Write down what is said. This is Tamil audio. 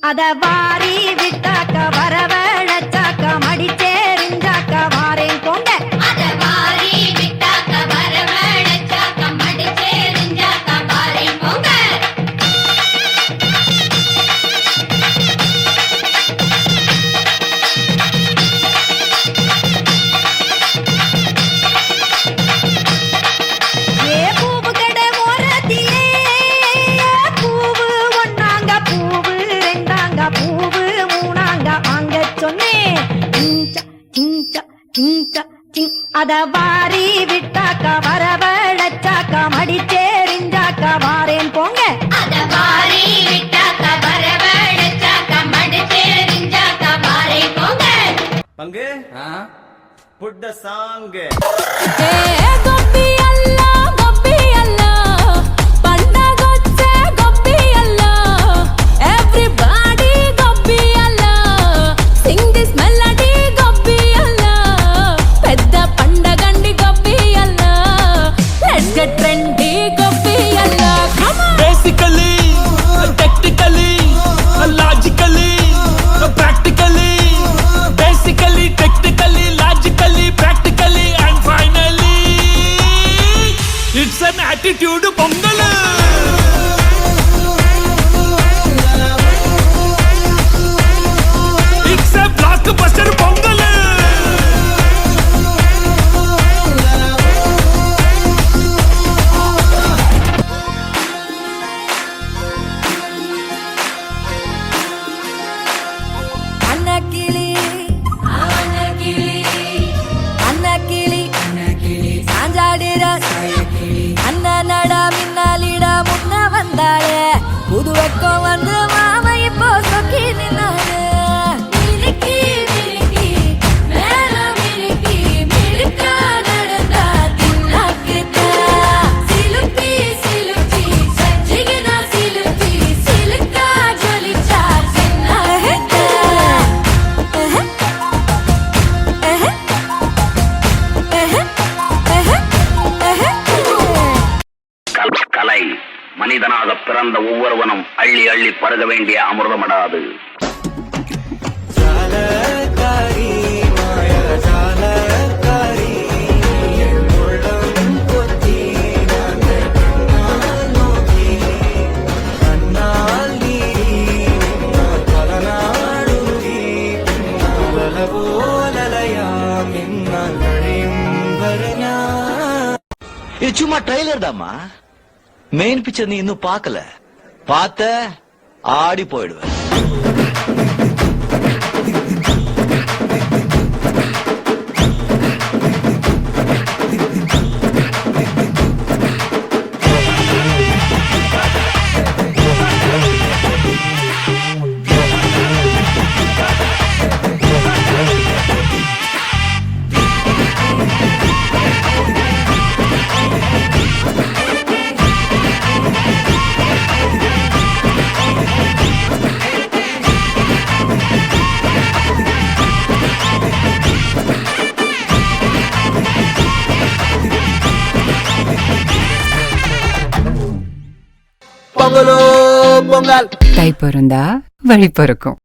அத வாரி விட்டாக்க வரவழைச்சாக்க மடிச்சேரிஞ்சாக்க வாரேன் போங்க. அத வாரி விட்டாக்க வரவழைச்சாக்க மடிச்சேரிஞ்சாக்க வாரேன் போங்க. ஏ பூவு கடை ஓரத்திலே பூவு ஒன்னாங்க பூவு பூவு மூணாங்க வாங்க சொன்னேன். அத வாரி விட்டாக்க வரவழைச்சாக்க மடிச்சேரிஞ்சாக்க வாரேன் போங்க. அத வாரி விட்டாக்க வரவழைச்சாக்க மடிச்சேரிஞ்சாக்க வாரேன் போங்க. பங்கு put the song. Gopi Allah Gopi Allah பண்டகொச்சே Gopi Allah everybody Gopi Allah sing this melody Gopi Allah பெద్ద పండగండి Gopi Allah let's get trendy Gopi Allah come on. Basically technically logically practically basically technically logically practically and finally it's an attitude pongal. It's a blockbuster pongal. புது வெக்கம் வந்து மாமா இப்போ சொக்கி நின்னாரு. மினுக்கி மினுக்கி மேல மினுக்கி மினுக்கா நடந்தா தின்னாக்கிட்ட சிலுப்பி சிலுப்பி சஞ்சிகனா சிலுப்பி சிலுக்கா ஜொலிச்சா சின்னாக்கிட்ட கலை மனிதனாக பிறந்த ஒவ்வொருவனும் அள்ளி அள்ளி பருக வேண்டிய அமிர்தமடாது. இது சும்மா ட்ரெய்லர் தாமா, மெயின் பிக்சர் நீ இன்னும் பார்க்கல. பார்த்த ஆடி போயிடுவேன். தை பிறந்தா வழி பிறக்கும்.